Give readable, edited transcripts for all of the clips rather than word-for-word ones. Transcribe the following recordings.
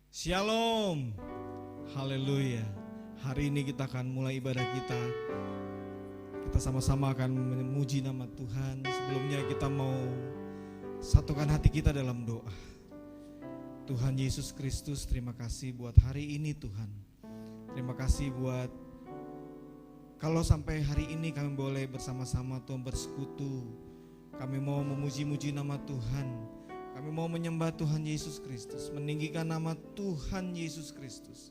Shalom, haleluya. Hari ini kita akan mulai ibadah kita. Kita sama-sama akan memuji nama Tuhan. Sebelumnya kita mau satukan hati kita dalam doa. Tuhan Yesus Kristus, terima kasih buat hari ini Tuhan. Terima kasih buat kalau sampai hari ini kami boleh bersama-sama Tuhan bersekutu. Kami mau memuji-muji nama Tuhan. Kami mau menyembah Tuhan Yesus Kristus, meninggikan nama Tuhan Yesus Kristus.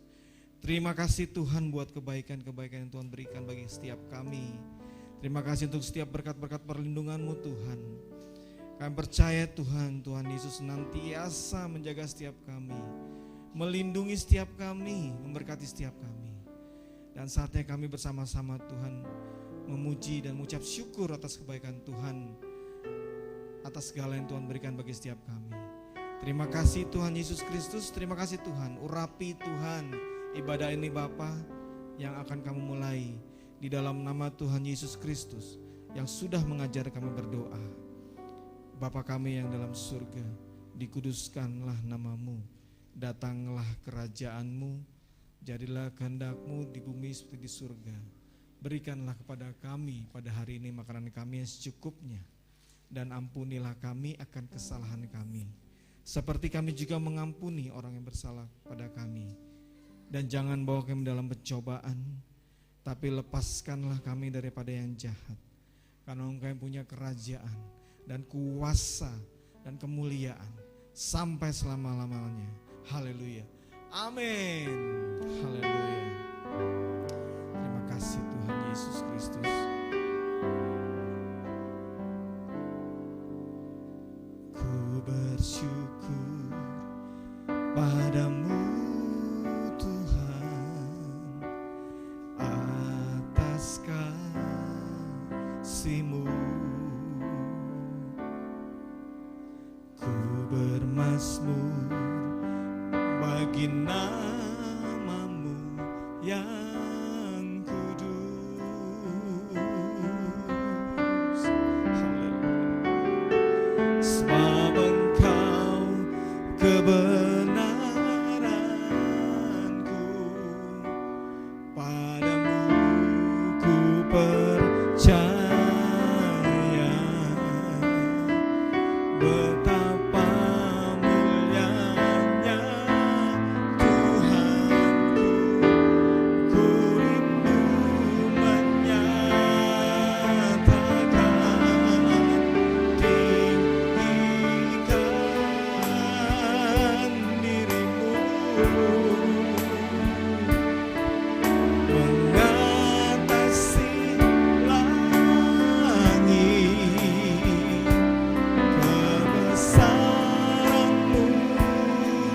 Terima kasih Tuhan buat kebaikan-kebaikan yang Tuhan berikan bagi setiap kami. Terima kasih untuk setiap berkat-berkat perlindungan-Mu Tuhan. Kami percaya Tuhan Yesus senantiasa menjaga setiap kami, melindungi setiap kami, memberkati setiap kami. Dan saatnya kami bersama-sama Tuhan memuji dan mengucap syukur atas kebaikan Tuhan, atas segala yang Tuhan berikan bagi setiap kami. Terima kasih Tuhan Yesus Kristus, terima kasih Tuhan. Urapi Tuhan ibadah ini Bapa yang akan kamu mulai di dalam nama Tuhan Yesus Kristus yang sudah mengajar kami berdoa. Bapa kami yang dalam surga, dikuduskanlah namamu, datanglah kerajaanmu, jadilah kehendak-Mu di bumi seperti di surga. Berikanlah kepada kami pada hari ini makanan kami yang secukupnya, dan ampunilah kami akan kesalahan kami, seperti kami juga mengampuni orang yang bersalah pada kami. Dan jangan bawa kami dalam pencobaan, tapi lepaskanlah kami daripada yang jahat. Karena Engkau yang punya kerajaan dan kuasa dan kemuliaan sampai selama-lamanya. Haleluya. Amin. Haleluya. Terima kasih Tuhan Yesus Kristus. Bersyukur padamu Tuhan atas kasih-Mu. Ku bermazmur bagi nama-Mu yang kudus. Haleluya. Sebab kebenaranku padamu ku percaya, betapa mulianya Tuhanku, ku rindu menyatakan tinggikan dirimu, mengatasi langit, kebesaran-Mu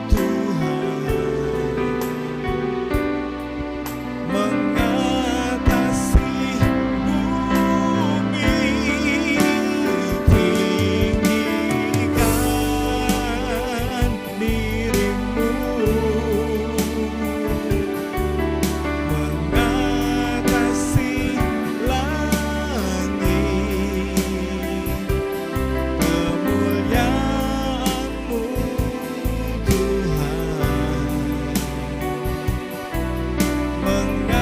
Tuhan, mengatasi bumi, tinggikan dirimu, mengatasi langit, kemuliaan-Mu Tuhan, mengatasi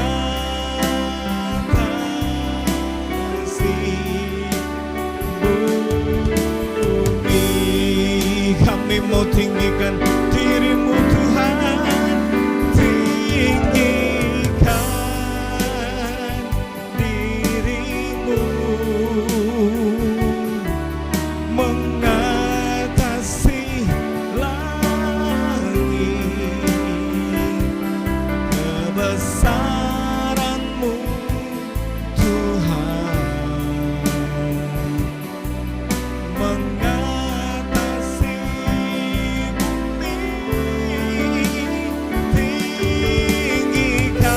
bumi. Kami mau tinggikan diri-Mu Tuhan, tinggikan diri-Mu, mengatasi langit, kebesaran-Mu Tuhan, mengatasi bumi, tinggikan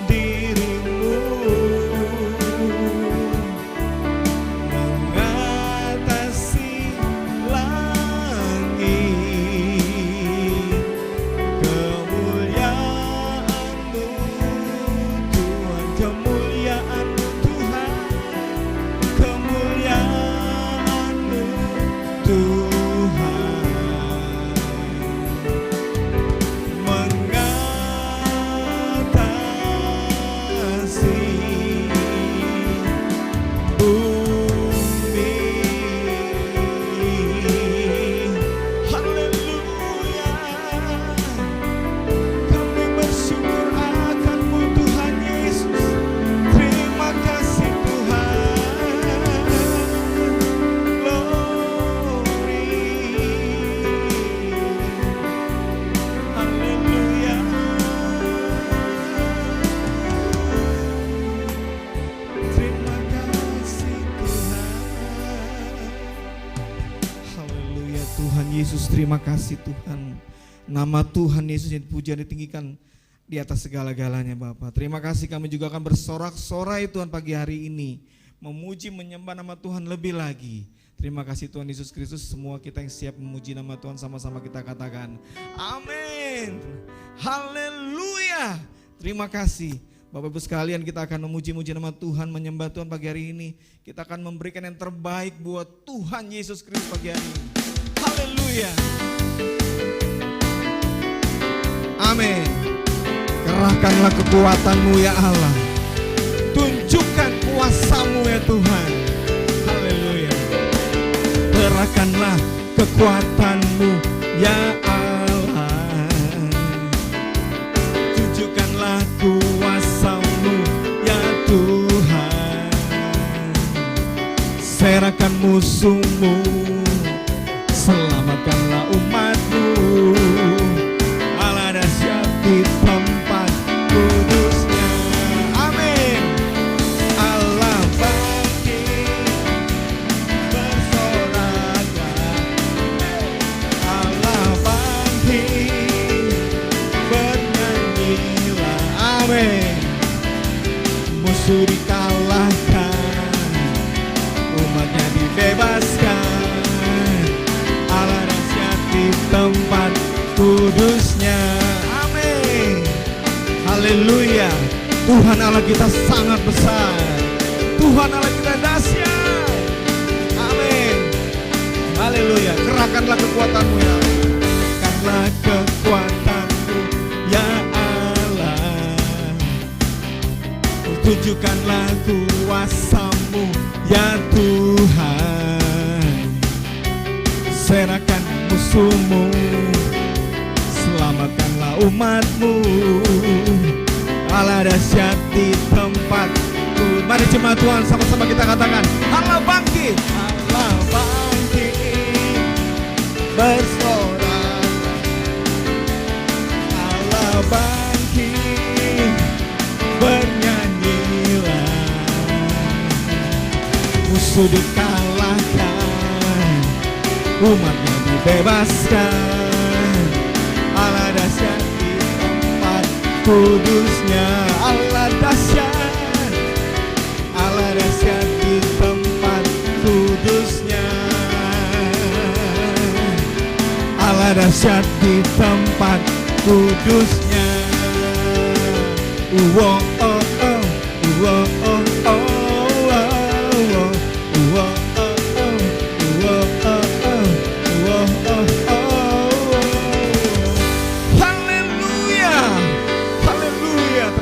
diri-Mu, mengatasi langit, terima kasih Tuhan. Nama Tuhan Yesus yang dipuji dan ditinggikan di atas segala-galanya Bapa. Terima kasih, kami juga akan bersorak-sorai Tuhan pagi hari ini, memuji menyembah nama Tuhan lebih lagi. Terima kasih Tuhan Yesus Kristus. Semua kita yang siap memuji nama Tuhan, sama-sama kita katakan amin. Haleluya. Terima kasih Bapak Ibu sekalian, kita akan memuji-muji nama Tuhan, menyembah Tuhan pagi hari ini. Kita akan memberikan yang terbaik buat Tuhan Yesus Kristus pagi hari ini. Haleluya. Amin. Kerahkanlah kekuatan-Mu ya Allah. Tunjukkan kuasa-Mu ya Tuhan. Haleluya. Kerahkanlah kekuatan-Mu ya Allah. Tunjukkanlah kuasa-Mu ya Tuhan. Serahkan musuh-Mu, selamatkanlah umat-Mu. Allah dahsyat di tempat kudusnya. Amin. Allah bangkit, bersoraklah. Allah bangkit, bernyanyilah. Amin. Musuh dikalahkan, umatnya dibebaskan. Allah dahsyat di tempat kudusnya. Amin. Haleluya. Tuhan Allah kita sangat besar. Tuhan Allah kita dahsyat. Amin. Haleluya. Kerahkanlah kekuatan-Mu ya Allah. Kerahkanlah kekuatan-Mu ya Allah. Tunjukkanlah kuasa-Mu ya Tuhan. Serahkan musuh-Mu, selamatkanlah umat-Mu. Allah dahsyat di tempatku. Mari jemaat Tuhan sama-sama kita katakan Allah bangkit. Allah bangkit, bersorak. Allah bangkit, bernyanyilah. Musuh dikalahkan, umatnya dibebaskan. Allah dahsyat di tempat kudusnya. Allah dahsyat, Allah dahsyat di tempat kudusnya. Allah dahsyat di tempat kudusnya. Oh oh oh, oh oh oh, oh oh oh.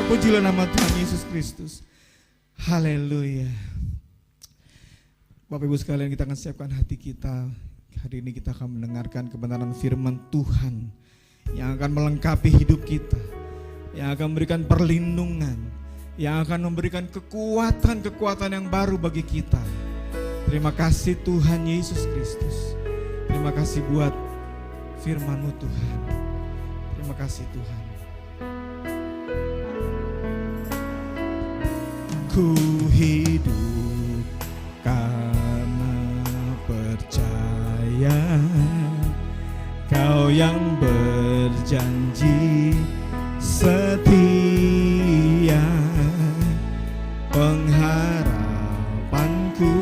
Pujilah nama Tuhan Yesus Kristus. Haleluya. Bapak Ibu sekalian, kita akan siapkan hati kita. Hari ini kita akan mendengarkan kebenaran firman Tuhan yang akan melengkapi hidup kita, yang akan memberikan perlindungan, yang akan memberikan kekuatan-kekuatan yang baru bagi kita. Terima kasih Tuhan Yesus Kristus. Terima kasih buat firman-Mu Tuhan. Terima kasih Tuhan. Ku hidup karena percaya Kau yang berjanji setia. Pengharapanku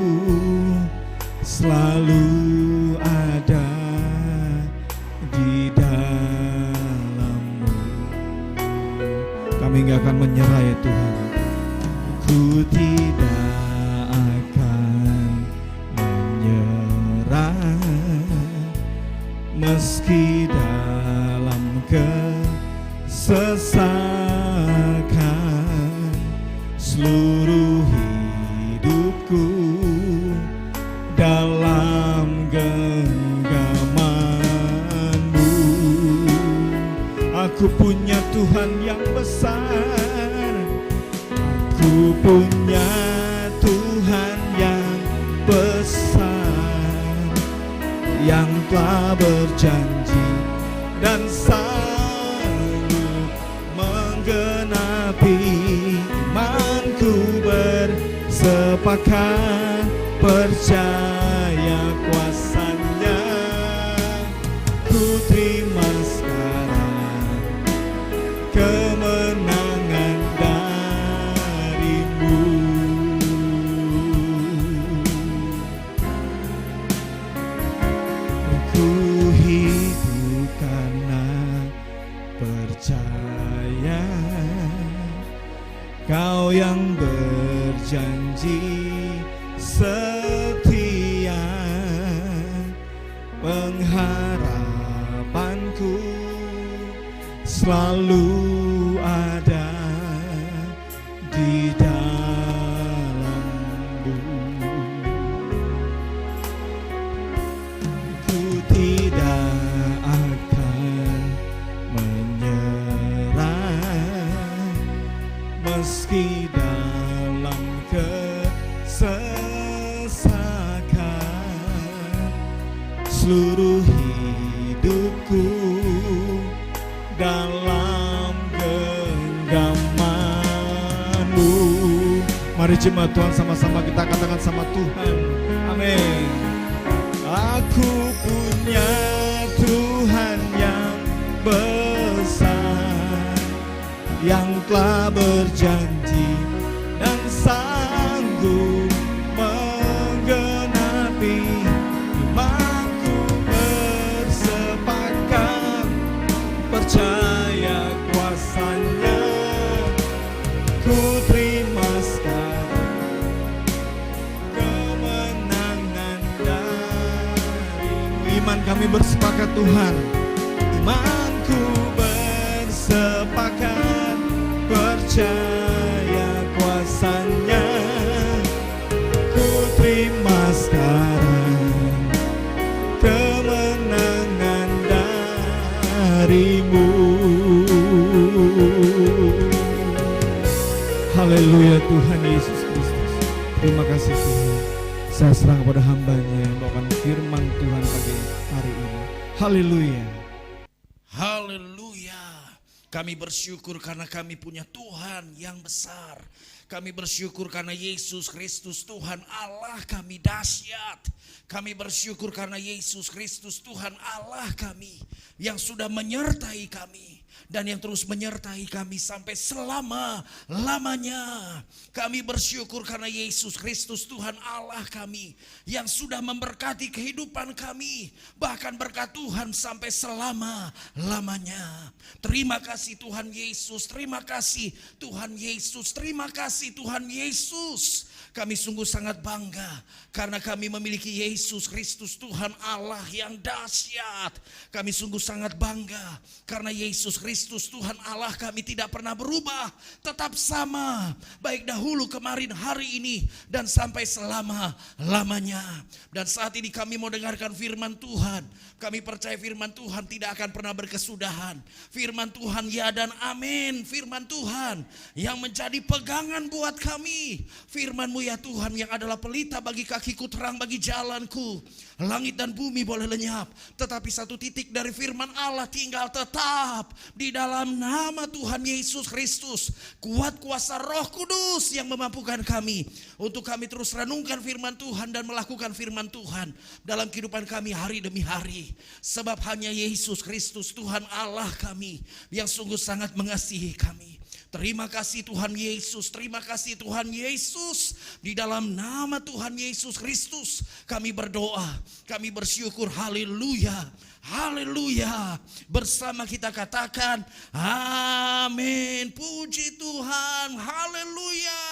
selalu ada di dalam-Mu. Kami gak akan menyerah ya Tuhan. Ku tidak akan menyerah meski dalam kesesakan. Seluruh hidupku dalam genggaman-Mu. Aku punya Tuhan yang besar. Aku punya Tuhan yang besar, yang telah berjanji dan sanggup menggenapi imanku. Bersepakat percaya kuasa-Nya. Kau yang berjanji setia, pengharapanku selalu ada di dalam-Mu. Ku tidak akan menyerah meski dalam kesesakan. Seluruh hidupku dalam genggaman-Mu. Mari jemaat Tuhan, sama-sama kita katakan sama Tuhan. Amin. Aku punya Tuhan yang besar, yang telah berjanji dan sanggup menggenapi imanku. Bersepakat percaya kuasa-Nya, ku terima sekarang kemenangan dari-Mu. Iman kami bersepakat Tuhan, imanku bersepakat percaya kuasa-Nya, ku terima sekarang kemenangan dari-Mu. Haleluya Tuhan Yesus Kristus. Terima kasih Tuhan. Saya serah kepada hamba-Nya yang membawakan firman Tuhan pagi hari ini. Haleluya. Haleluya. Kami bersyukur karena kami punya Tuhan yang besar. Kami bersyukur karena Yesus Kristus Tuhan Allah kami dahsyat. Kami bersyukur karena Yesus Kristus Tuhan Allah kami yang sudah menyertai kami dan yang terus menyertai kami sampai selama-lamanya. Kami bersyukur karena Yesus Kristus Tuhan Allah kami yang sudah memberkati kehidupan kami, bahkan berkat Tuhan sampai selama-lamanya. Terima kasih Tuhan Yesus, terima kasih Tuhan Yesus, terima kasih Tuhan Yesus. Kami sungguh sangat bangga karena kami memiliki Yesus Kristus Tuhan Allah yang dahsyat. Kami sungguh sangat bangga karena Yesus Kristus Tuhan Allah kami tidak pernah berubah, tetap sama, baik dahulu, kemarin, hari ini, dan sampai selama-lamanya. Dan saat ini kami mau dengarkan firman Tuhan. Kami percaya firman Tuhan tidak akan pernah berkesudahan. Firman Tuhan ya dan amin. Firman Tuhan yang menjadi pegangan buat kami. Firman-Mu ya Tuhan yang adalah pelita bagi kakiku, terang bagi jalanku. Langit dan bumi boleh lenyap, tetapi satu titik dari firman Allah tinggal tetap di dalam nama Tuhan Yesus Kristus. Kuat kuasa Roh Kudus yang memampukan kami untuk kami terus renungkan firman Tuhan dan melakukan firman Tuhan dalam kehidupan kami hari demi hari. Sebab hanya Yesus Kristus Tuhan Allah kami yang sungguh sangat mengasihi kami. Terima kasih Tuhan Yesus, terima kasih Tuhan Yesus. Di dalam nama Tuhan Yesus Kristus kami berdoa, kami bersyukur. Haleluya, haleluya. Bersama kita katakan amin. Puji Tuhan, haleluya.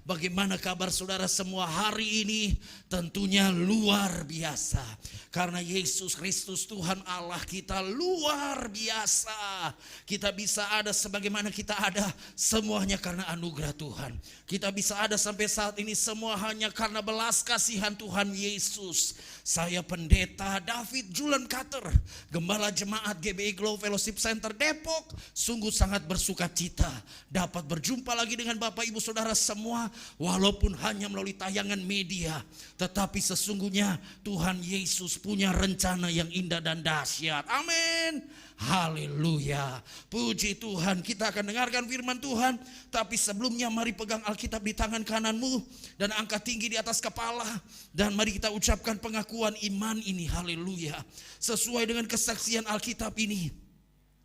Bagaimana kabar saudara semua hari ini? Tentunya luar biasa. Karena Yesus Kristus Tuhan Allah kita luar biasa. Kita bisa ada sebagaimana kita ada, semuanya karena anugerah Tuhan. Kita bisa ada sampai saat ini semua hanya karena belas kasihan Tuhan Yesus. Saya pendeta David Julian Carter, Gembala Jemaat GBI Glow Fellowship Center Depok, sungguh sangat bersuka cita dapat berjumpa lagi dengan Bapak Ibu Saudara semua, walaupun hanya melalui tayangan media. Tetapi sesungguhnya Tuhan Yesus punya rencana yang indah dan dahsyat. Amin. Haleluya. Puji Tuhan. Kita akan dengarkan firman Tuhan. Tapi sebelumnya mari pegang Alkitab di tangan kananmu dan angkat tinggi di atas kepala. Dan mari kita ucapkan pengakuan iman ini. Haleluya. Sesuai dengan kesaksian Alkitab ini.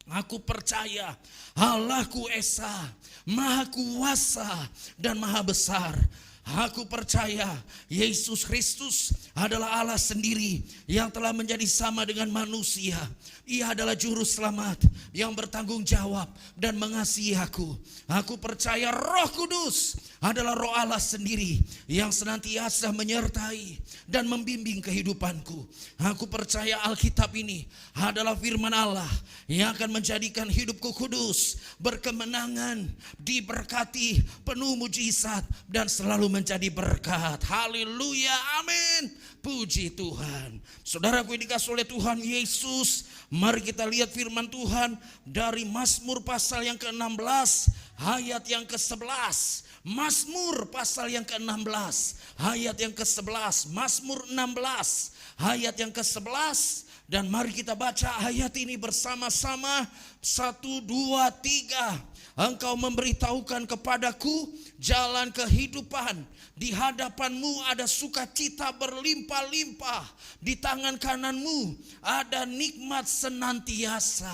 Aku percaya Allahku Esa, Maha Kuasa dan Maha Besar. Aku percaya Yesus Kristus adalah Allah sendiri yang telah menjadi sama dengan manusia. Ia adalah juru selamat yang bertanggung jawab dan mengasihi aku. Aku percaya Roh Kudus adalah Roh Allah sendiri yang senantiasa menyertai dan membimbing kehidupanku. Aku percaya Alkitab ini adalah firman Allah yang akan menjadikan hidupku kudus, berkemenangan, diberkati, penuh mujizat, dan selalu menjadi berkat. Haleluya, amin. Puji Tuhan. Saudaraku yang dikasihi oleh Tuhan Yesus, mari kita lihat firman Tuhan dari Mazmur pasal yang ke-16 ayat yang ke-11. Mazmur pasal yang ke-16 ayat yang ke-11. Mazmur 16 ayat yang ke-11. Dan mari kita baca ayat ini bersama-sama. 1, 2, 3. Engkau memberitahukan kepadaku jalan kehidupan. Di hadapanmu ada sukacita berlimpah-limpah. Di tangan kananmu ada nikmat senantiasa.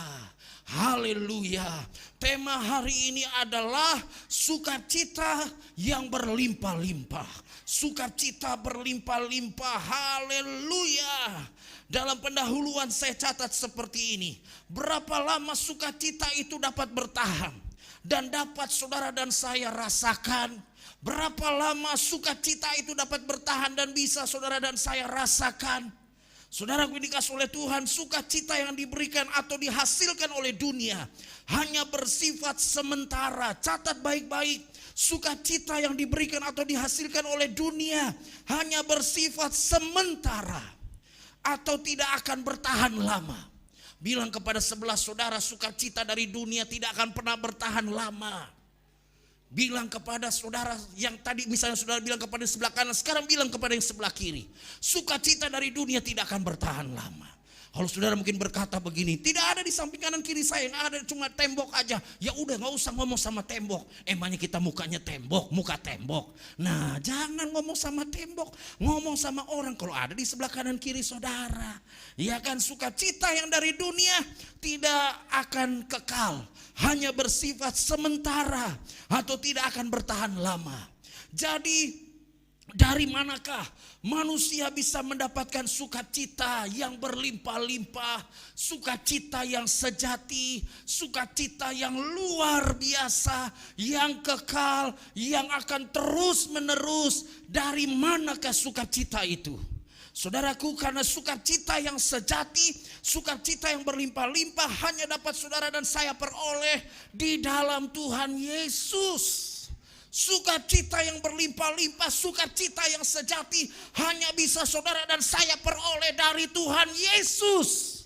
Haleluya. Tema hari ini adalah sukacita yang berlimpah-limpah. Sukacita berlimpah-limpah. Haleluya. Dalam pendahuluan saya catat seperti ini. Berapa lama sukacita itu dapat bertahan dan dapat saudara dan saya rasakan? Berapa lama sukacita itu dapat bertahan dan bisa saudara dan saya rasakan? Saudaraku dikasihi oleh Tuhan, sukacita yang diberikan atau dihasilkan oleh dunia hanya bersifat sementara. Catat baik-baik, sukacita yang diberikan atau dihasilkan oleh dunia hanya bersifat sementara atau tidak akan bertahan lama. Bilang kepada sebelah saudara, sukacita dari dunia tidak akan pernah bertahan lama. Bilang kepada saudara yang tadi misalnya saudara bilang kepada sebelah kanan, sekarang bilang kepada yang sebelah kiri, sukacita dari dunia tidak akan bertahan lama. Kalau saudara mungkin berkata begini, tidak ada di samping kanan kiri saya, yang ada cuma tembok aja. Ya udah, nggak usah ngomong sama tembok. Emangnya kita mukanya tembok, muka tembok. Nah, jangan ngomong sama tembok, ngomong sama orang. Kalau ada di sebelah kanan kiri saudara, ya kan, sukacita yang dari dunia tidak akan kekal, hanya bersifat sementara atau tidak akan bertahan lama. Jadi dari manakah manusia bisa mendapatkan sukacita yang berlimpah-limpah, sukacita yang sejati, sukacita yang luar biasa, yang kekal, yang akan terus menerus? Dari manakah sukacita itu? Saudaraku, karena sukacita yang sejati, sukacita yang berlimpah-limpah hanya dapat saudara dan saya peroleh di dalam Tuhan Yesus. Sukacita yang berlimpah-limpah, sukacita yang sejati hanya bisa saudara dan saya peroleh dari Tuhan Yesus.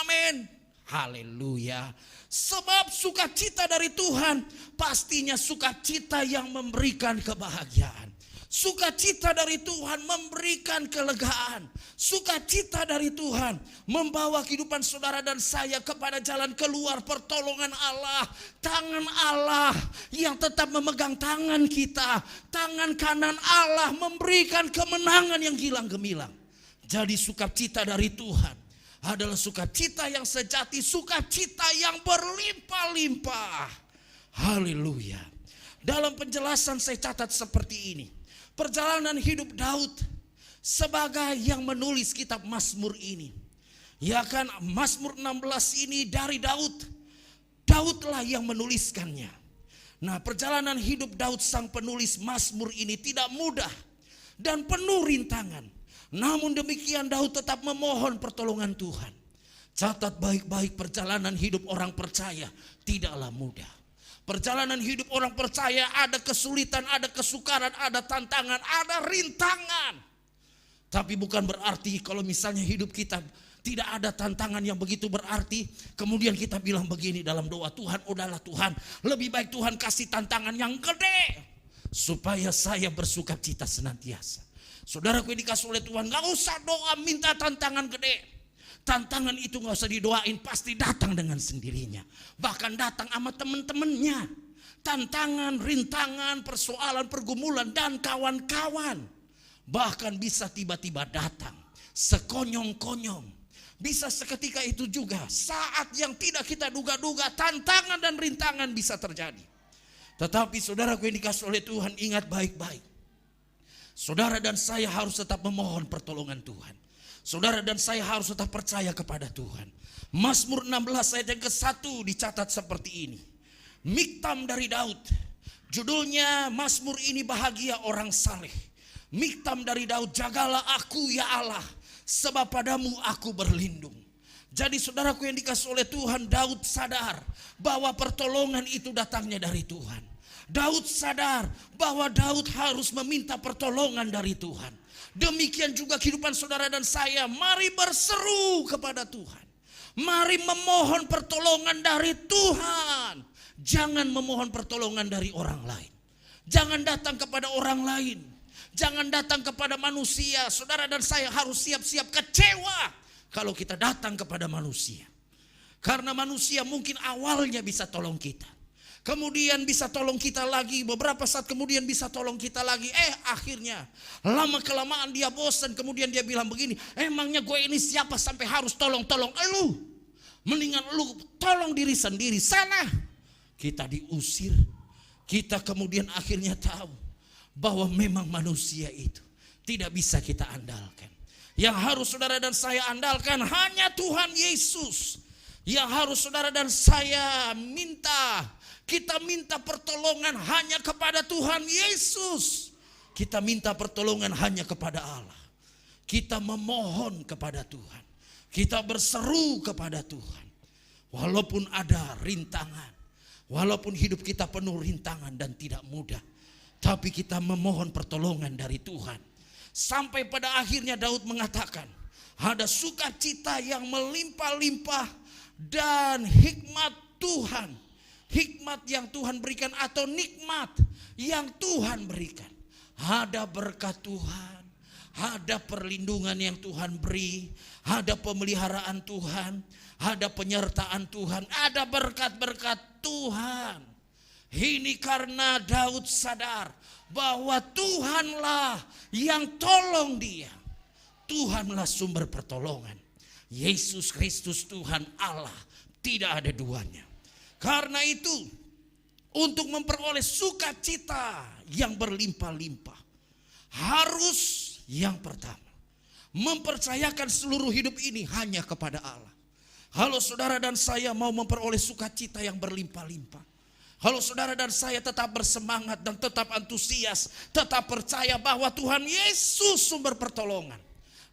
Amin. Haleluya. Sebab sukacita dari Tuhan pastinya sukacita yang memberikan kebahagiaan. Sukacita dari Tuhan memberikan kelegaan. Sukacita dari Tuhan membawa kehidupan saudara dan saya kepada jalan keluar pertolongan Allah. Tangan Allah yang tetap memegang tangan kita. Tangan kanan Allah memberikan kemenangan yang gilang gemilang. Jadi sukacita dari Tuhan adalah sukacita yang sejati, sukacita yang berlimpah-limpah. Haleluya. Dalam penjelasan saya catat seperti ini. Perjalanan hidup Daud sebagai yang menulis kitab Mazmur ini. Ya kan, Mazmur 16 ini dari Daud. Daudlah yang menuliskannya. Nah, perjalanan hidup Daud sang penulis Mazmur ini tidak mudah dan penuh rintangan. Namun demikian Daud tetap memohon pertolongan Tuhan. Catat baik-baik, perjalanan hidup orang percaya tidaklah mudah. Perjalanan hidup orang percaya ada kesulitan, ada kesukaran, ada tantangan, ada rintangan. Tapi bukan berarti kalau misalnya hidup kita tidak ada tantangan yang begitu berarti, kemudian kita bilang begini dalam doa, Tuhan, udahlah Tuhan, lebih baik Tuhan kasih tantangan yang gede supaya saya bersukacita senantiasa. Saudaraku yang dikasihi oleh Tuhan, gak usah doa minta tantangan gede. Tantangan itu gak usah didoain, pasti datang dengan sendirinya. Bahkan datang sama teman-temannya. Tantangan, rintangan, persoalan, pergumulan, dan kawan-kawan. Bahkan bisa tiba-tiba datang, sekonyong-konyong. Bisa seketika itu juga, saat yang tidak kita duga-duga, tantangan dan rintangan bisa terjadi. Tetapi saudaraku yang dikasihi oleh Tuhan, ingat baik-baik. saudara dan saya harus tetap memohon pertolongan Tuhan. Saudara dan saya harus tetap percaya kepada Tuhan. Mazmur 16 ayat yang ke-1 dicatat seperti ini. Miktam dari Daud. Judulnya Mazmur ini bahagia orang saleh. Miktam dari Daud, jagalah aku ya Allah, sebab padamu aku berlindung. Jadi saudaraku yang dikasih oleh Tuhan, Daud sadar bahwa pertolongan itu datangnya dari Tuhan. Daud sadar bahwa Daud harus meminta pertolongan dari Tuhan. Demikian juga kehidupan saudara dan saya. Mari berseru kepada Tuhan. Mari memohon pertolongan dari Tuhan. Jangan memohon pertolongan dari orang lain. Jangan datang kepada orang lain. Jangan datang kepada manusia. Saudara dan saya harus siap-siap kecewa kalau kita datang kepada manusia. Karena manusia mungkin awalnya bisa tolong kita. Kemudian bisa tolong kita lagi, beberapa saat kemudian bisa tolong kita lagi. Akhirnya lama kelamaan dia bosan, kemudian dia bilang begini, emangnya gue ini siapa sampai harus tolong-tolong elu? Mendingan lu tolong diri sendiri sana. Kita diusir, kita kemudian akhirnya tahu bahwa memang manusia itu tidak bisa kita andalkan. Yang harus saudara dan saya andalkan hanya Tuhan Yesus. Yang harus saudara dan saya minta, kita minta pertolongan hanya kepada Tuhan Yesus. Kita minta pertolongan hanya kepada Allah. Kita memohon kepada Tuhan. Kita berseru kepada Tuhan. Walaupun ada rintangan, walaupun hidup kita penuh rintangan dan tidak mudah, tapi kita memohon pertolongan dari Tuhan. Sampai pada akhirnya Daud mengatakan, ada sukacita yang melimpah-limpah dan hikmat Tuhan. Hikmat yang Tuhan berikan atau nikmat yang Tuhan berikan. Ada berkat Tuhan, ada perlindungan yang Tuhan beri, ada pemeliharaan Tuhan, ada penyertaan Tuhan, ada berkat-berkat Tuhan. Ini karena Daud sadar bahwa Tuhanlah yang tolong dia. Tuhanlah sumber pertolongan. Yesus Kristus Tuhan Allah, tidak ada duanya. Karena itu, untuk memperoleh sukacita yang berlimpah-limpah, harus yang pertama, mempercayakan seluruh hidup ini hanya kepada Allah. Kalau saudara dan saya mau memperoleh sukacita yang berlimpah-limpah, kalau saudara dan saya tetap bersemangat dan tetap antusias, tetap percaya bahwa Tuhan Yesus sumber pertolongan.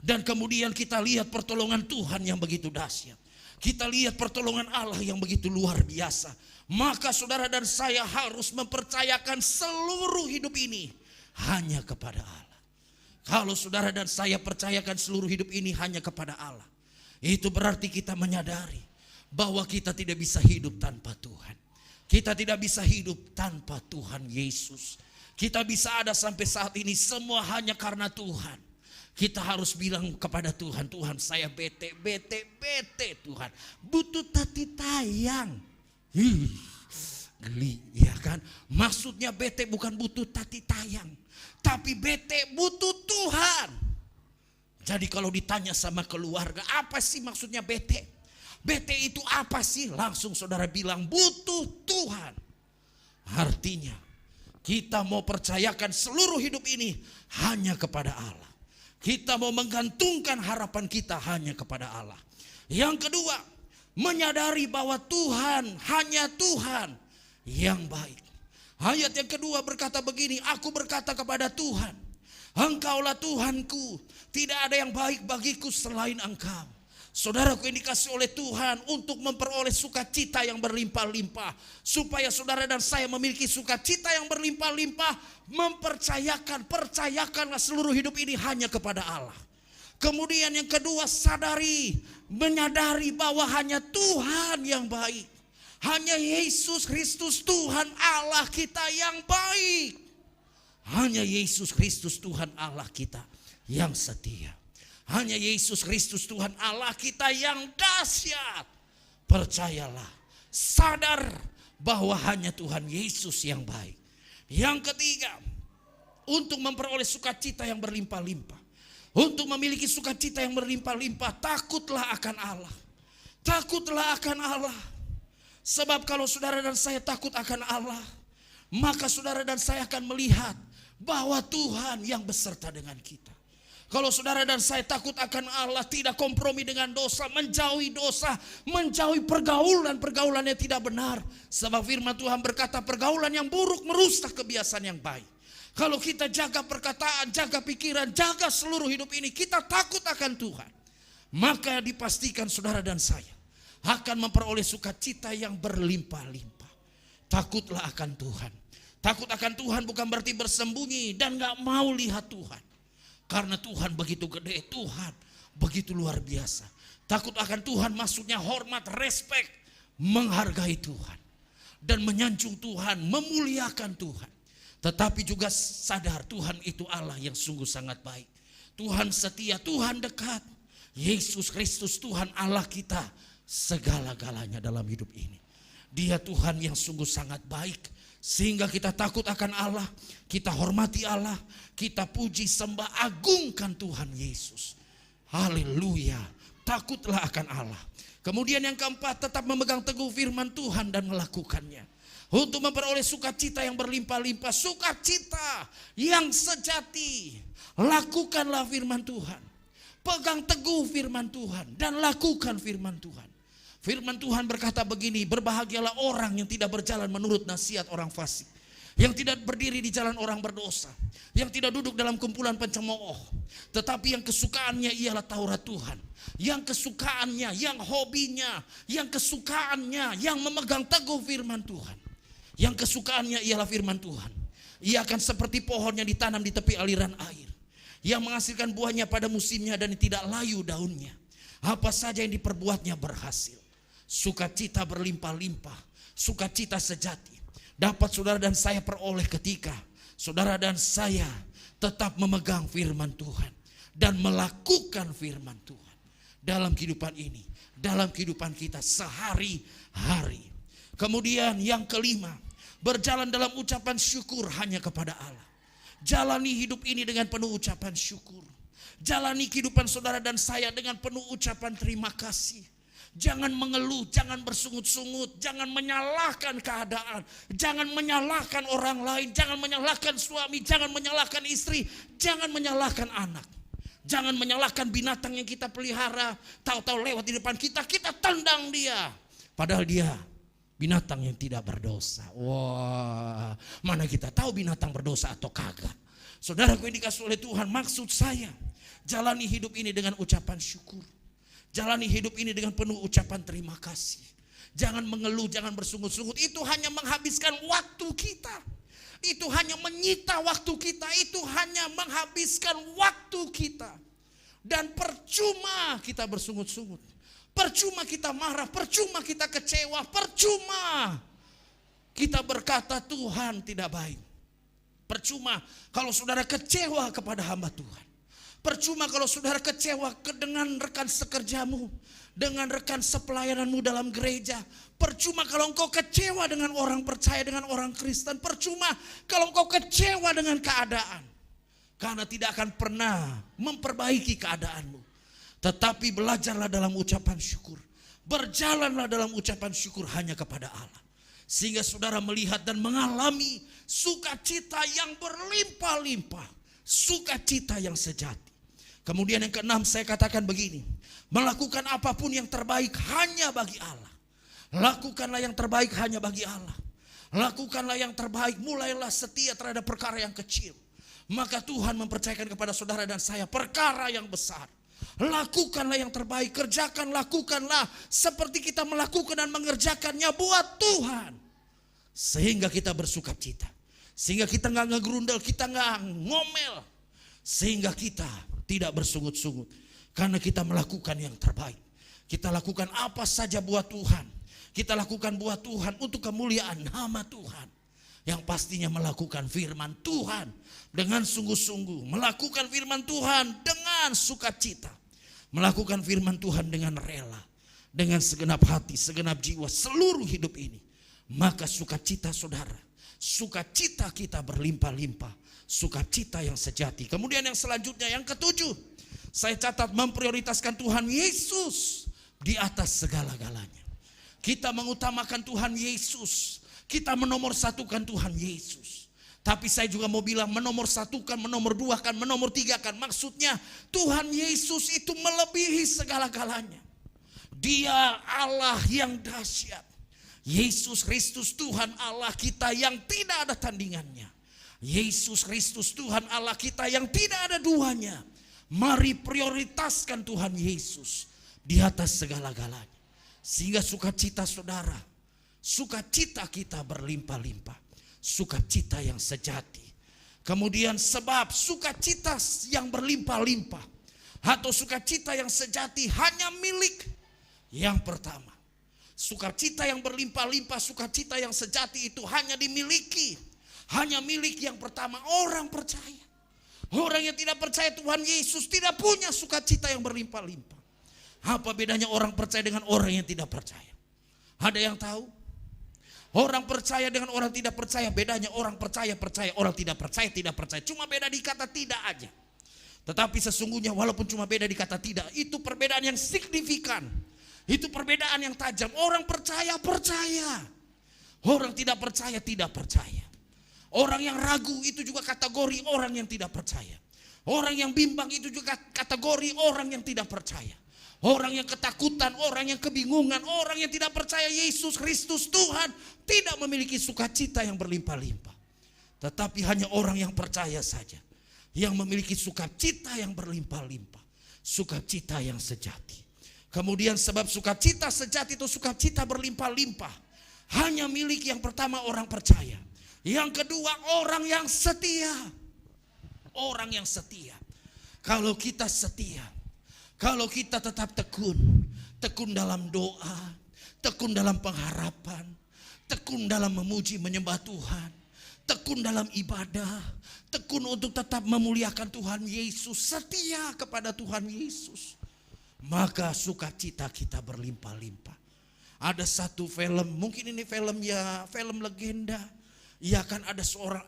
Dan kemudian kita lihat pertolongan Tuhan yang begitu dahsyat. Kita lihat pertolongan Allah yang begitu luar biasa. Maka saudara dan saya harus mempercayakan seluruh hidup ini hanya kepada Allah. Kalau saudara dan saya percayakan seluruh hidup ini hanya kepada Allah, itu berarti kita menyadari bahwa kita tidak bisa hidup tanpa Tuhan. Kita tidak bisa hidup tanpa Tuhan Yesus. Kita bisa ada sampai saat ini semua hanya karena Tuhan. Kita harus bilang kepada Tuhan, Tuhan saya bete Tuhan. Butuh tati tayang. Geli ya kan. Maksudnya bete bukan butuh tati tayang. Tapi bete butuh Tuhan. Jadi kalau ditanya sama keluarga, apa sih maksudnya bete? Bete itu apa sih? Langsung saudara bilang butuh Tuhan. Artinya kita mau percayakan seluruh hidup ini hanya kepada Allah. Kita mau menggantungkan harapan kita hanya kepada Allah. Yang kedua, menyadari bahwa Tuhan, hanya Tuhan yang baik. Ayat yang kedua berkata begini, aku berkata kepada Tuhan, Engkaulah Tuhanku, tidak ada yang baik bagiku selain Engkau. Saudaraku yang dikasih oleh Tuhan, untuk memperoleh sukacita yang berlimpah-limpah, supaya saudara dan saya memiliki sukacita yang berlimpah-limpah, percayakanlah seluruh hidup ini hanya kepada Allah. Kemudian yang kedua, menyadari bahwa hanya Tuhan yang baik. Hanya Yesus Kristus Tuhan Allah kita yang baik. Hanya Yesus Kristus Tuhan Allah kita yang setia. Hanya Yesus Kristus Tuhan Allah kita yang dahsyat. Percayalah, sadar bahwa hanya Tuhan Yesus yang baik. Yang ketiga, untuk memperoleh sukacita yang berlimpah-limpah, untuk memiliki sukacita yang berlimpah-limpah, takutlah akan Allah. Takutlah akan Allah. Sebab kalau saudara dan saya takut akan Allah, maka saudara dan saya akan melihat bahwa Tuhan yang beserta dengan kita. Kalau saudara dan saya takut akan Allah, tidak kompromi dengan dosa, menjauhi dosa, menjauhi pergaulan yang tidak benar. Sebab firman Tuhan berkata pergaulan yang buruk merusak kebiasaan yang baik. Kalau kita jaga perkataan, jaga pikiran, jaga seluruh hidup ini, kita takut akan Tuhan, maka dipastikan saudara dan saya akan memperoleh sukacita yang berlimpah-limpah. Takutlah akan Tuhan. Takut akan Tuhan bukan berarti bersembunyi dan gak mau lihat Tuhan. Karena Tuhan begitu gede, Tuhan begitu luar biasa. Takut akan Tuhan maksudnya hormat, respek, menghargai Tuhan. Dan menyanjung Tuhan, memuliakan Tuhan. Tetapi juga sadar Tuhan itu Allah yang sungguh sangat baik. Tuhan setia, Tuhan dekat. Yesus Kristus Tuhan Allah kita segala-galanya dalam hidup ini. Dia Tuhan yang sungguh sangat baik. Sehingga kita takut akan Allah, kita hormati Allah, kita puji, sembah, agungkan Tuhan Yesus. Haleluya, takutlah akan Allah. Kemudian yang keempat, tetap memegang teguh firman Tuhan dan melakukannya. Untuk memperoleh sukacita yang berlimpah-limpah, sukacita yang sejati. Lakukanlah firman Tuhan. Pegang teguh firman Tuhan dan lakukan firman Tuhan. Firman Tuhan berkata begini, berbahagialah orang yang tidak berjalan menurut nasihat orang fasik, yang tidak berdiri di jalan orang berdosa, yang tidak duduk dalam kumpulan pencemooh, tetapi yang kesukaannya ialah Taurat Tuhan, yang kesukaannya, yang hobinya, yang kesukaannya, yang memegang teguh firman Tuhan, yang kesukaannya ialah firman Tuhan. Ia akan seperti pohon yang ditanam di tepi aliran air, yang menghasilkan buahnya pada musimnya dan tidak layu daunnya. Apa saja yang diperbuatnya berhasil. Sukacita berlimpah-limpah, sukacita sejati dapat saudara dan saya peroleh ketika saudara dan saya tetap memegang firman Tuhan dan melakukan firman Tuhan dalam kehidupan ini, dalam kehidupan kita sehari-hari. Kemudian yang kelima, berjalan dalam ucapan syukur hanya kepada Allah. Jalani hidup ini dengan penuh ucapan syukur. Jalani kehidupan saudara dan saya dengan penuh ucapan terima kasih. Jangan mengeluh, jangan bersungut-sungut, jangan menyalahkan keadaan, jangan menyalahkan orang lain, jangan menyalahkan suami, jangan menyalahkan istri, jangan menyalahkan anak. Jangan menyalahkan binatang yang kita pelihara, tahu-tahu lewat di depan kita, kita tendang dia. Padahal dia binatang yang tidak berdosa. Wah, mana kita tahu binatang berdosa atau kagak. Saudaraku yang dikasih oleh Tuhan, maksud saya, jalani hidup ini dengan ucapan syukur. Jalani hidup ini dengan penuh ucapan terima kasih. Jangan mengeluh, jangan bersungut-sungut. Itu hanya menghabiskan waktu kita. Itu hanya menyita waktu kita. Itu hanya menghabiskan waktu kita. Dan percuma kita bersungut-sungut. Percuma kita marah, percuma kita kecewa, percuma kita berkata Tuhan tidak baik. Percuma kalau saudara kecewa kepada hamba Tuhan. Percuma kalau saudara kecewa dengan rekan sekerjamu, dengan rekan sepelayananmu dalam gereja. Percuma kalau engkau kecewa dengan orang percaya, dengan orang Kristen. Percuma kalau engkau kecewa dengan keadaan. Karena tidak akan pernah memperbaiki keadaanmu. Tetapi belajarlah dalam ucapan syukur. Berjalanlah dalam ucapan syukur hanya kepada Allah. Sehingga saudara melihat dan mengalami sukacita yang berlimpah-limpah. Sukacita yang sejati. Kemudian yang keenam saya katakan begini. Melakukan apapun yang terbaik hanya bagi Allah. Lakukanlah yang terbaik hanya bagi Allah. Lakukanlah yang terbaik, mulailah setia terhadap perkara yang kecil. Maka Tuhan mempercayakan kepada saudara dan saya perkara yang besar. Lakukanlah yang terbaik, kerjakan, lakukanlah seperti kita melakukan dan mengerjakannya buat Tuhan. Sehingga kita bersukacita. Sehingga kita gak ngegerundel, kita gak ngomel. Sehingga kita tidak bersungut-sungut. Karena kita melakukan yang terbaik. Kita lakukan apa saja buat Tuhan. Kita lakukan buat Tuhan untuk kemuliaan nama Tuhan. Yang pastinya melakukan firman Tuhan dengan sungguh-sungguh. Melakukan firman Tuhan dengan sukacita. Melakukan firman Tuhan dengan rela. Dengan segenap hati, segenap jiwa, seluruh hidup ini. Maka sukacita saudara. Sukacita kita berlimpah-limpah. Sukacita yang sejati. Kemudian yang selanjutnya, yang ketujuh, saya catat memprioritaskan Tuhan Yesus di atas segala-galanya. Kita mengutamakan Tuhan Yesus. Kita menomorsatukan Tuhan Yesus. Tapi saya juga mau bilang menomor satukan, menomor duakan, menomor tigakan. Maksudnya Tuhan Yesus itu melebihi segala-galanya. Dia Allah yang dahsyat. Yesus Kristus Tuhan Allah kita yang tidak ada tandingannya. Yesus Kristus Tuhan Allah kita yang tidak ada duanya. Mari prioritaskan Tuhan Yesus di atas segala-galanya. Sehingga sukacita saudara, sukacita kita berlimpah-limpah. Sukacita yang sejati. Kemudian sebab sukacita yang berlimpah-limpah atau sukacita yang sejati hanya milik yang pertama. Sukacita yang berlimpah-limpah, sukacita yang sejati itu hanya dimiliki, hanya milik yang pertama, orang percaya. Orang yang tidak percaya Tuhan Yesus tidak punya sukacita yang berlimpah-limpah. Apa bedanya orang percaya dengan orang yang tidak percaya? Ada yang tahu? Orang percaya dengan orang tidak percaya, bedanya orang percaya, orang tidak percaya, tidak percaya. Cuma beda di kata tidak aja. Tetapi sesungguhnya walaupun cuma beda di kata tidak, itu perbedaan yang signifikan. Itu perbedaan yang tajam. Orang percaya, percaya. Orang tidak percaya, tidak percaya. Orang yang ragu itu juga kategori orang yang tidak percaya. Orang yang bimbang itu juga kategori orang yang tidak percaya. Orang yang ketakutan, orang yang kebingungan, orang yang tidak percaya Yesus Kristus Tuhan tidak memiliki sukacita yang berlimpah-limpah. Tetapi hanya orang yang percaya saja yang memiliki sukacita yang berlimpah-limpah, sukacita yang sejati. Kemudian sebab sukacita sejati itu sukacita berlimpah-limpah hanya milik yang pertama orang percaya. Yang kedua orang yang setia. Orang yang setia. Kalau kita setia, kalau kita tetap tekun dalam doa, tekun dalam pengharapan, tekun dalam memuji menyembah Tuhan, tekun dalam ibadah, tekun untuk tetap memuliakan Tuhan Yesus, setia kepada Tuhan Yesus, maka sukacita kita berlimpah-limpah. Ada satu film, mungkin ini film legenda. Ya kan ada seekor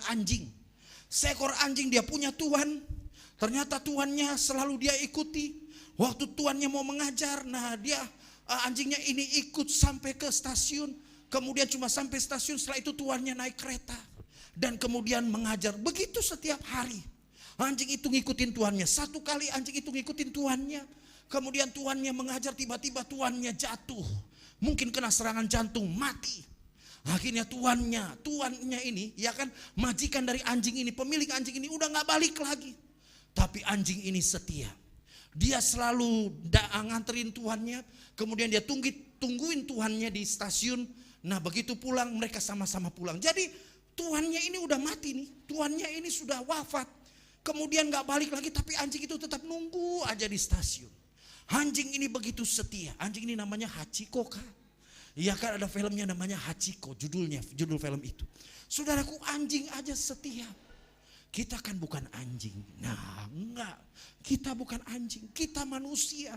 anjing. Seekor anjing dia punya tuan. Ternyata tuannya selalu dia ikuti. Waktu tuannya mau mengajar, nah dia anjingnya ini ikut sampai ke stasiun. Kemudian cuma sampai stasiun, setelah itu tuannya naik kereta. Dan kemudian mengajar. Begitu setiap hari. Anjing itu ngikutin tuannya. Satu kali anjing itu ngikutin tuannya. Kemudian tuannya mengajar, tiba-tiba tuannya jatuh. Mungkin kena serangan jantung, mati. Akhirnya tuannya ini, ya kan, majikan dari anjing ini, pemilik anjing ini udah gak balik lagi. Tapi anjing ini setia. Dia selalu nganterin tuannya. Kemudian dia tungguin tuannya di stasiun. Nah begitu pulang mereka sama-sama pulang. Jadi tuannya ini udah mati nih. Tuannya ini sudah wafat. Kemudian gak balik lagi. Tapi anjing itu tetap nunggu aja di stasiun. Anjing ini begitu setia. Anjing ini namanya Hachiko kan. Iya kan ada filmnya namanya Hachiko. Judul film itu. Saudaraku, anjing aja setia. Kita kan bukan anjing. Nah enggak. Kita bukan anjing. Kita manusia.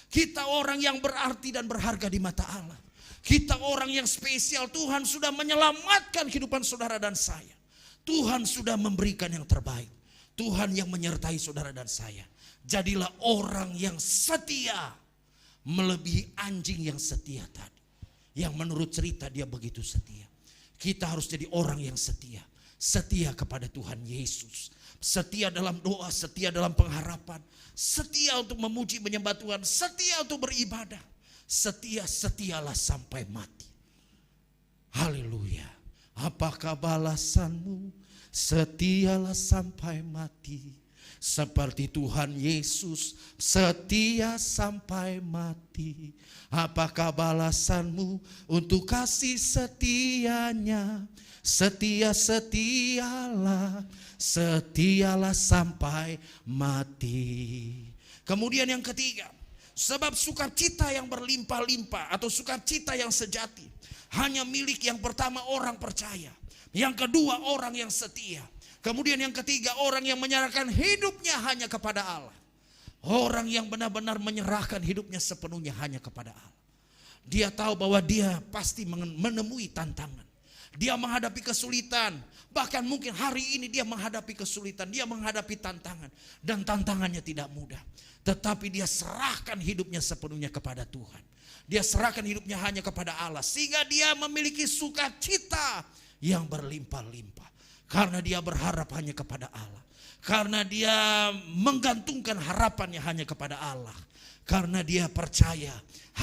Kita orang yang berarti dan berharga di mata Allah. Kita orang yang spesial. Tuhan sudah menyelamatkan kehidupan saudara dan saya. Tuhan sudah memberikan yang terbaik. Tuhan yang menyertai saudara dan saya. Jadilah orang yang setia. Melebihi anjing yang setia tadi. Yang menurut cerita dia begitu setia. Kita harus jadi orang yang setia. Setia kepada Tuhan Yesus. Setia dalam doa, setia dalam pengharapan. Setia untuk memuji menyembah Tuhan. Setia untuk beribadah. Setialah sampai mati. Haleluya. Apakah balasanmu? Setialah sampai mati. Seperti Tuhan Yesus setia sampai mati. Apakah balasanmu untuk kasih setianya? Setialah sampai mati. Kemudian yang ketiga, sebab sukacita yang berlimpah-limpah atau sukacita yang sejati hanya milik yang pertama orang percaya. Yang kedua orang yang setia. Kemudian yang ketiga orang yang menyerahkan hidupnya hanya kepada Allah. Orang yang benar-benar menyerahkan hidupnya sepenuhnya hanya kepada Allah. Dia tahu bahwa dia pasti menemui tantangan. Dia menghadapi kesulitan. Bahkan mungkin hari ini dia menghadapi kesulitan. Dia menghadapi tantangan. Dan tantangannya tidak mudah. Tetapi dia serahkan hidupnya sepenuhnya kepada Tuhan. Dia serahkan hidupnya hanya kepada Allah. Sehingga dia memiliki sukacita yang berlimpah-limpah. Karena dia berharap hanya kepada Allah. Karena dia menggantungkan harapannya hanya kepada Allah. Karena dia percaya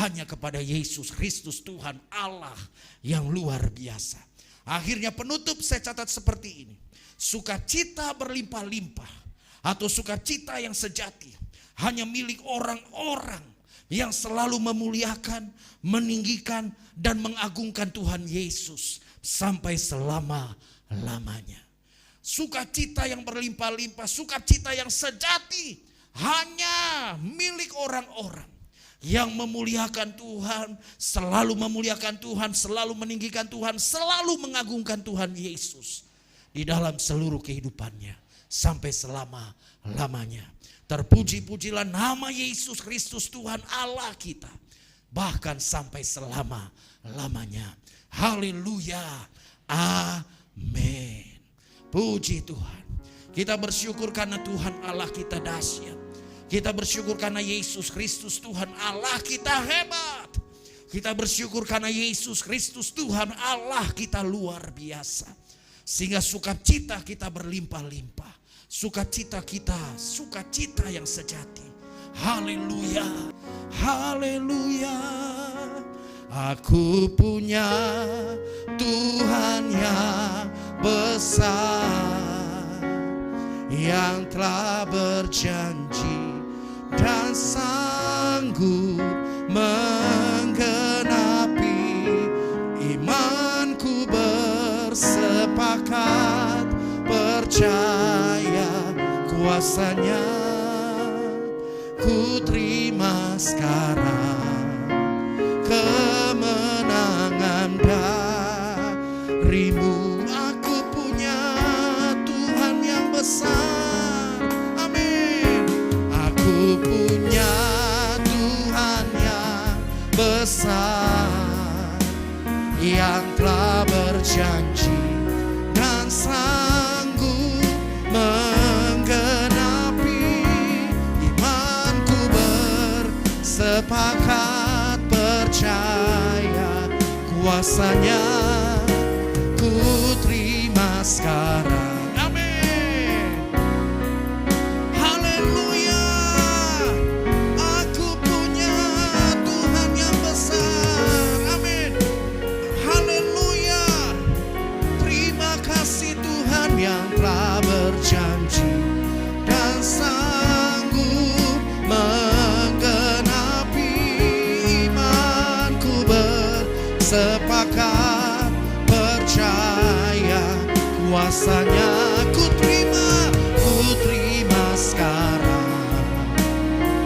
hanya kepada Yesus Kristus Tuhan Allah yang luar biasa. Akhirnya penutup saya catat seperti ini. Sukacita berlimpah-limpah atau sukacita yang sejati hanya milik orang-orang yang selalu memuliakan, meninggikan dan mengagungkan Tuhan Yesus sampai selama-lamanya. Sukacita yang berlimpah-limpah, sukacita yang sejati hanya milik orang-orang yang memuliakan Tuhan, selalu memuliakan Tuhan, selalu meninggikan Tuhan, selalu mengagungkan Tuhan Yesus di dalam seluruh kehidupannya sampai selama-lamanya. Terpuji-pujilah nama Yesus Kristus Tuhan Allah kita, bahkan sampai selama-lamanya. Haleluya, amin. Puji Tuhan. Kita bersyukur karena Tuhan Allah kita dahsyat. Kita bersyukur karena Yesus Kristus Tuhan Allah kita hebat. Kita bersyukur karena Yesus Kristus Tuhan Allah kita luar biasa. Sehingga sukacita kita berlimpah-limpah. Sukacita kita, sukacita yang sejati. Haleluya, haleluya. Aku punya Tuhan yang besar, yang telah berjanji dan sanggup menggenapi. Imanku bersepakat percaya kuasanya. Ku terima sekarang kemenangan darimu. Aku punya Tuhan yang besar, amin. Aku punya Tuhan yang besar, yang telah berjanji dan sanggup menggenapi. Imanku bersepakat percaya kuasanya. Ku terima sekarang, amin. Haleluya. Aku punya Tuhan yang besar, amin. Haleluya. Terima kasih Tuhan yang telah berjanji dan sanggup menggenapi. Imanku bersepakat percaya kuasanya. Ku terima sekarang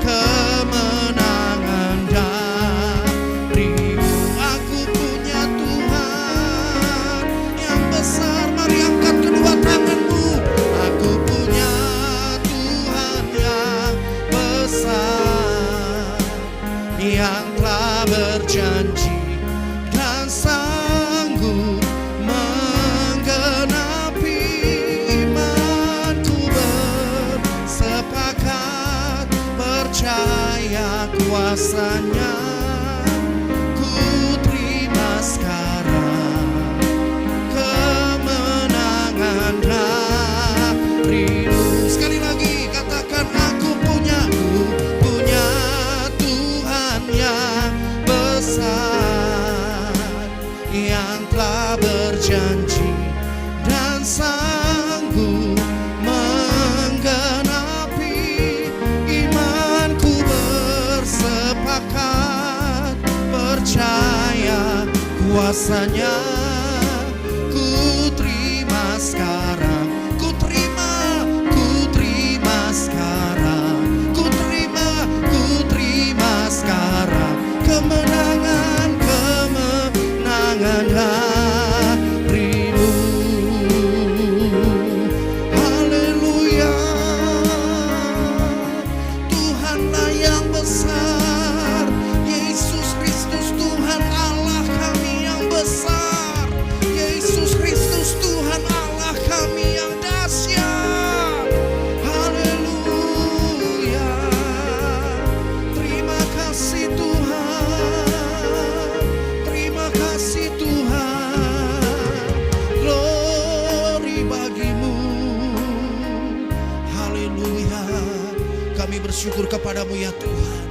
kemenangan darimu. Aku punya Tuhan yang besar. Mari angkat kedua tanganmu. Aku punya Tuhan yang besar, yang telah berjanji dan sanggup menggenapi. Imanku bersepakat percaya kuasanya. Ku terima sekarang kemenangan darimu. Sekali lagi katakan, aku punya Tuhan yang besar, yang telah berjanji dan sanggup menggenapi. Imanku bersepakat percaya kuasanya. Ku terima sekarang, ku terima sekarang, ku terima sekarang kemenangan darimu. Haleluya. Tuhanlah yang besar, Yesus Kristus Tuhan Allah kami yang besar. bersyukur kepadamu ya Tuhan.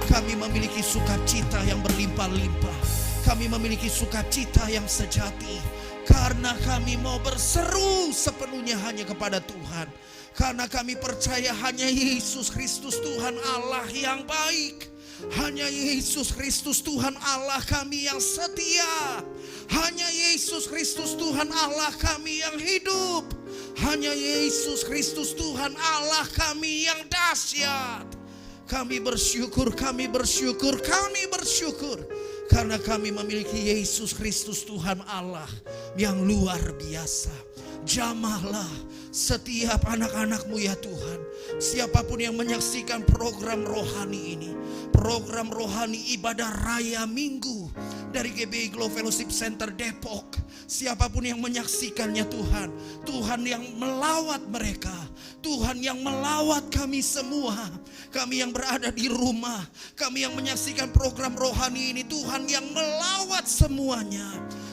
Kami memiliki sukacita yang berlimpah-limpah. Kami memiliki sukacita yang sejati. Karena kami mau berseru sepenuhnya hanya kepada Tuhan. Karena kami percaya hanya Yesus Kristus Tuhan Allah yang baik. Hanya Yesus Kristus Tuhan Allah kami yang setia. Hanya Yesus Kristus Tuhan Allah kami yang hidup. Hanya Yesus Kristus Tuhan Allah kami yang dahsyat. Kami bersyukur, kami bersyukur, kami bersyukur. Karena kami memiliki Yesus Kristus Tuhan Allah yang luar biasa. Jamahlah setiap anak-anak-Mu ya Tuhan. Siapapun yang menyaksikan program rohani ini, program rohani ibadah raya minggu dari GBI Glow Fellowship Center Depok. Siapapun yang menyaksikannya Tuhan, Tuhan yang melawat mereka, Tuhan yang melawat kami semua. Kami yang berada di rumah, kami yang menyaksikan program rohani ini, Tuhan yang melawat semuanya.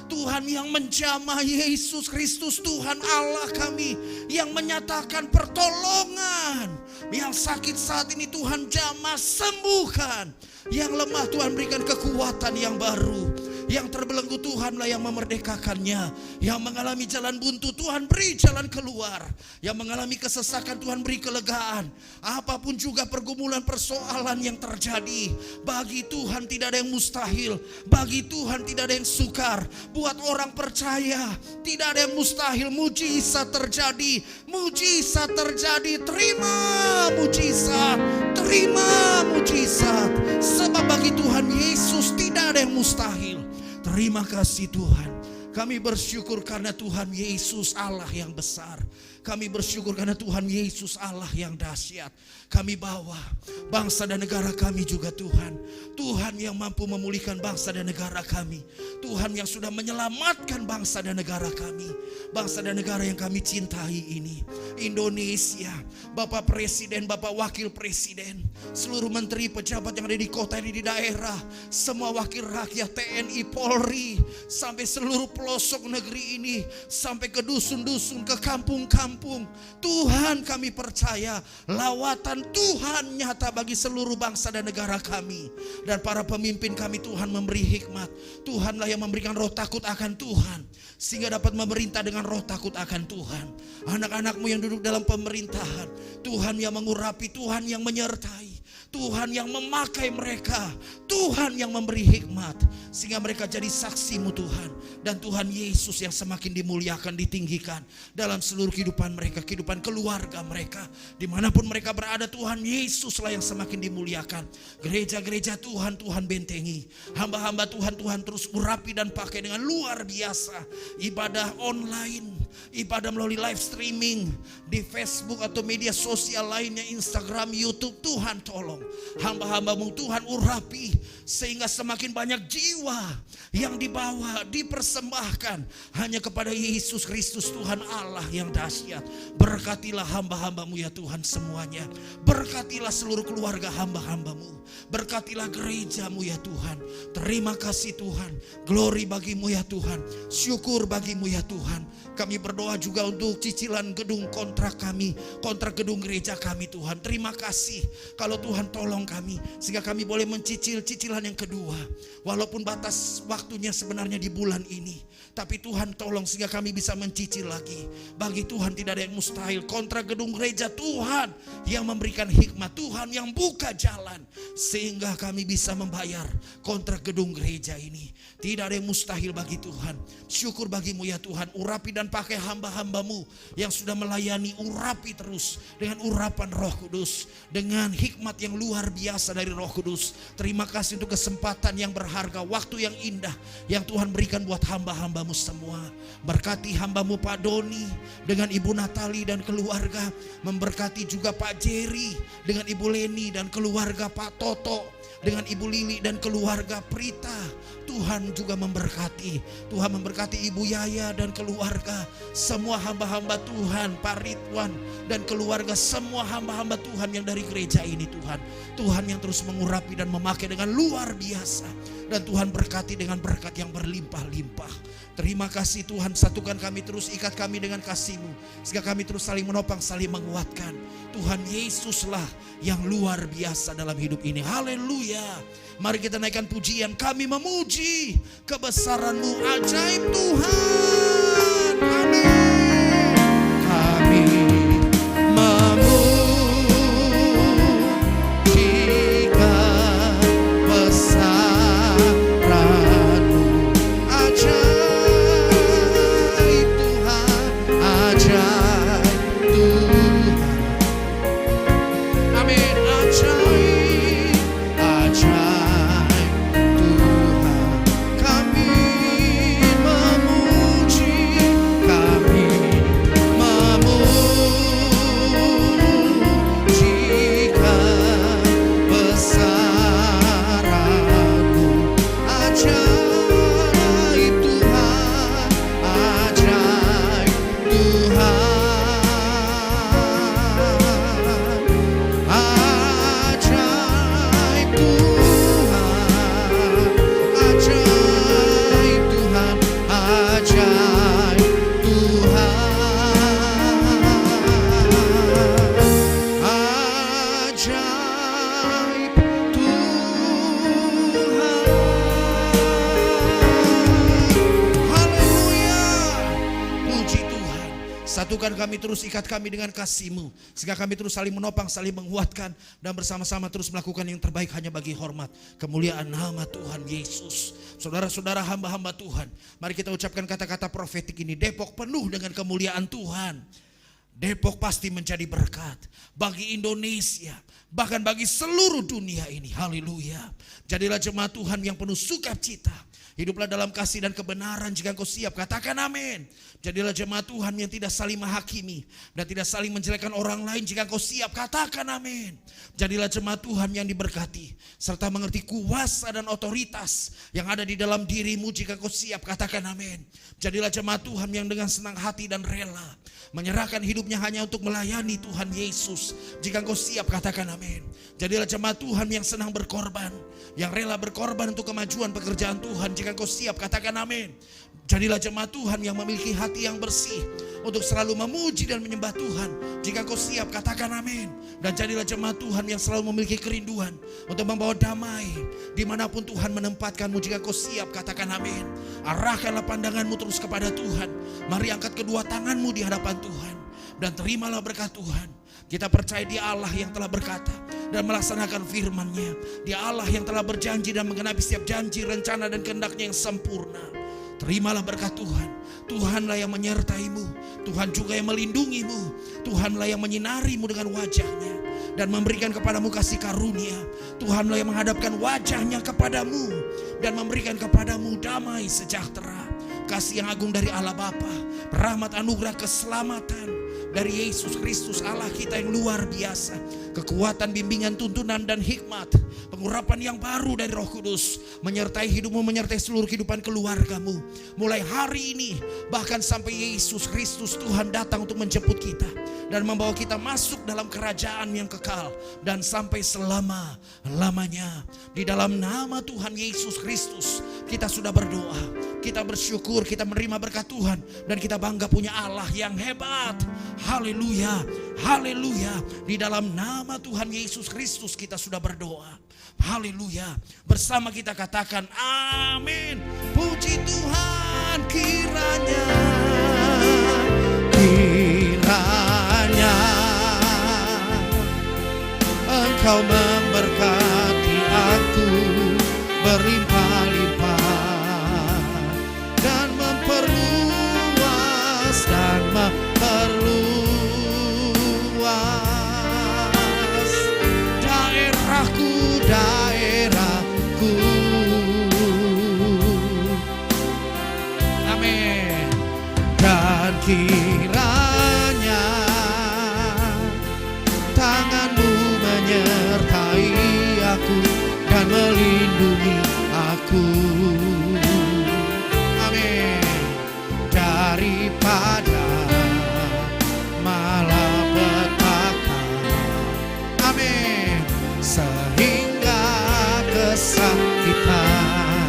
Tuhan yang menjamah Yesus Kristus Tuhan Allah kami, yang menyatakan pertolongan. Yang sakit saat ini Tuhan jamah sembuhkan. Yang lemah Tuhan berikan kekuatan yang baru. Yang terbelenggu Tuhanlah yang memerdekakannya. Yang mengalami jalan buntu Tuhan beri jalan keluar. Yang mengalami kesesakan Tuhan beri kelegaan. Apapun juga pergumulan persoalan yang terjadi, bagi Tuhan tidak ada yang mustahil. Bagi Tuhan tidak ada yang sukar. Buat orang percaya tidak ada yang mustahil. Mujizat terjadi, mujizat terjadi. Terima mujizat, terima mujizat. Sebab bagi Tuhan Yesus tidak ada yang mustahil. Terima kasih Tuhan. Kami bersyukur karena Tuhan Yesus Allah yang besar. Kami bersyukur karena Tuhan Yesus Allah yang dahsyat. Kami bawa bangsa dan negara kami juga Tuhan. Tuhan yang mampu memulihkan bangsa dan negara kami. Tuhan yang sudah menyelamatkan bangsa dan negara kami. Bangsa dan negara yang kami cintai ini. Indonesia, Bapak Presiden, Bapak Wakil Presiden, seluruh menteri pejabat yang ada di kota ini, di daerah, semua wakil rakyat, TNI, Polri, sampai seluruh pelosok negeri ini, sampai ke dusun-dusun, ke kampung-kampung. Tuhan, kami percaya lawatan Tuhan nyata bagi seluruh bangsa dan negara kami. Dan para pemimpin kami Tuhan memberi hikmat. Tuhanlah yang memberikan roh takut akan Tuhan, sehingga dapat memerintah dengan roh takut akan Tuhan. Anak-anak-Mu yang duduk dalam pemerintahan, Tuhan yang mengurapi, Tuhan yang menyertai, Tuhan yang memakai mereka, Tuhan yang memberi hikmat, sehingga mereka jadi saksi-Mu Tuhan. Dan Tuhan Yesus yang semakin dimuliakan, ditinggikan dalam seluruh kehidupan mereka, kehidupan keluarga mereka. Dimanapun mereka berada, Tuhan Yesuslah yang semakin dimuliakan. Gereja-gereja Tuhan, Tuhan bentengi. Hamba-hamba Tuhan, Tuhan terus urapi dan pakai dengan luar biasa. Ibadah online, ibadah melalui live streaming di Facebook atau media sosial lainnya, Instagram, YouTube. Tuhan tolong hamba-hamba-Mu Tuhan urapi, sehingga semakin banyak jiwa yang dibawa, dipersembahkan hanya kepada Yesus Kristus Tuhan Allah yang dahsyat. Berkatilah hamba-hamba-Mu ya Tuhan semuanya. Berkatilah seluruh keluarga hamba-hamba-Mu. Berkatilah gereja-Mu ya Tuhan. Terima kasih Tuhan. Glory bagi-Mu ya Tuhan. Syukur bagi-Mu ya Tuhan. Kami berdoa juga untuk cicilan gedung kontrak kami, kontrak gedung gereja kami Tuhan. Terima kasih kalau Tuhan tolong kami, sehingga kami boleh mencicil cicilan yang kedua. Walaupun batas waktunya sebenarnya di bulan ini, tapi Tuhan tolong sehingga kami bisa mencicil lagi. Bagi Tuhan tidak ada yang mustahil. Kontrak gedung gereja Tuhan yang memberikan hikmat, Tuhan yang buka jalan sehingga kami bisa membayar kontrak gedung gereja ini. Tidak ada yang mustahil bagi Tuhan. Syukur bagi-Mu ya Tuhan. Urapi dan pakai hamba-hamba-Mu yang sudah melayani. Urapi terus dengan urapan Roh Kudus, dengan hikmat yang luar biasa dari Roh Kudus. Terima kasih untuk kesempatan yang berharga, waktu yang indah yang Tuhan berikan buat hamba-hamba-Mu semua. Berkati hamba-Mu Pak Doni dengan Ibu Natali dan keluarga. Memberkati juga Pak Jerry dengan Ibu Leni dan keluarga, Pak Toto dengan Ibu Lili dan keluarga, Prita. Tuhan juga memberkati. Tuhan memberkati Ibu Yaya dan keluarga. Semua hamba-hamba Tuhan, Pak Ridwan dan keluarga. Semua hamba-hamba Tuhan yang dari gereja ini Tuhan. Tuhan yang terus mengurapi dan memakai dengan luar biasa. Dan Tuhan berkati dengan berkat yang berlimpah-limpah. Terima kasih Tuhan, satukan kami terus, ikat kami dengan kasih-Mu, sehingga kami terus saling menopang, saling menguatkan. Tuhan Yesuslah yang luar biasa dalam hidup ini. Haleluya. Mari kita naikkan pujian, kami memuji kebesaran-Mu ajaib Tuhan. Amin. Kami memuji kebesaran-Mu ajaib Tuhan, ajaib Tuhan. Amin. Ajaib, ajaib Tuhan. Kami memuji kebesaran-Mu ajaib Tuhan, ajaib Tuhan. Ajaib Tuhan, ajaib Tuhan, ajaib Tuhan, ajaib Tuhan. Haleluya. Puji Tuhan. Satukan kami terus, ikat kami dengan kasih-Mu, sehingga kami terus saling menopang, saling menguatkan, dan bersama-sama terus melakukan yang terbaik hanya bagi hormat kemuliaan nama Tuhan Yesus. Saudara-saudara, hamba-hamba Tuhan, mari kita ucapkan kata-kata profetik ini. Depok penuh dengan kemuliaan Tuhan. Depok pasti menjadi berkat bagi Indonesia, bahkan bagi seluruh dunia ini. Haleluya. Jadilah jemaat Tuhan yang penuh sukacita. Hiduplah dalam kasih dan kebenaran jika engkau siap. Katakan amin. Jadilah jemaat Tuhan yang tidak saling menghakimi dan tidak saling menjelekkan orang lain jika engkau siap. Katakan amin. Jadilah jemaat Tuhan yang diberkati serta mengerti kuasa dan otoritas yang ada di dalam dirimu jika engkau siap. Katakan amin. Jadilah jemaat Tuhan yang dengan senang hati dan rela menyerahkan hidupnya hanya untuk melayani Tuhan Yesus. Jika engkau siap, katakan amin. Jadilah jemaat Tuhan yang senang berkorban, yang rela berkorban untuk kemajuan pekerjaan Tuhan. Jika engkau siap, katakan amin. Jadilah jemaat Tuhan yang memiliki hati yang bersih untuk selalu memuji dan menyembah Tuhan. Jika engkau siap, katakan amin. Dan jadilah jemaat Tuhan yang selalu memiliki kerinduan untuk membawa damai dimanapun Tuhan menempatkanmu. Jika engkau siap, katakan amin. Arahkanlah pandanganmu terus kepada Tuhan. Mari angkat kedua tanganmu di hadapan Tuhan dan terimalah berkat Tuhan. Kita percaya Dia Allah yang telah berkata dan melaksanakan firman-Nya. Dia Allah yang telah berjanji dan menggenapi setiap janji, rencana dan kehendak-Nya yang sempurna. Terimalah berkat Tuhan. Tuhanlah yang menyertaimu. Tuhan juga yang melindungimu. Tuhanlah yang menyinarimu dengan wajah-Nya dan memberikan kepadamu kasih karunia. Tuhanlah yang menghadapkan wajah-Nya kepadamu dan memberikan kepadamu damai sejahtera. Kasih yang agung dari Allah Bapa, rahmat, anugerah, keselamatan dari Yesus Kristus Allah kita yang luar biasa, kekuatan, bimbingan, tuntunan dan hikmat, pengurapan yang baru dari Roh Kudus menyertai hidupmu, menyertai seluruh kehidupan keluargamu mulai hari ini, bahkan sampai Yesus Kristus Tuhan datang untuk menjemput kita dan membawa kita masuk dalam kerajaan yang kekal dan sampai selama-lamanya. Di dalam nama Tuhan Yesus Kristus kita sudah berdoa, kita bersyukur, kita menerima berkat Tuhan, dan kita bangga punya Allah yang hebat. Haleluya, haleluya. Di dalam nama Tuhan Yesus Kristus kita sudah berdoa. Haleluya. Bersama kita katakan amin. Puji Tuhan. Kiranya Engkau memberkati aku berlimpah-limpah dan memperluas daerahku. Amin. Dan kiranya tangan-Mu menyertai aku dan melindungi aku. Amin. Daripada malapetaka. Amin. Sehingga kesakitan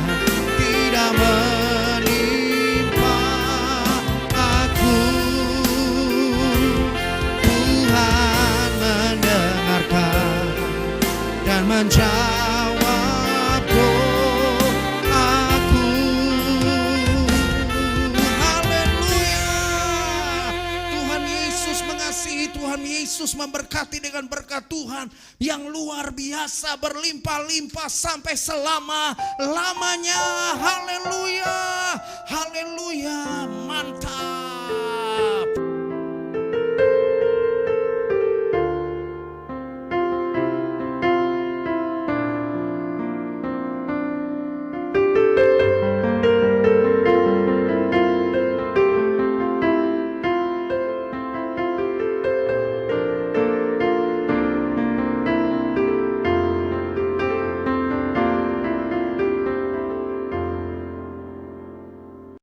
Yesus memberkati dengan berkat Tuhan yang luar biasa, berlimpah-limpah sampai selama-lamanya. Haleluya, haleluya, mantap.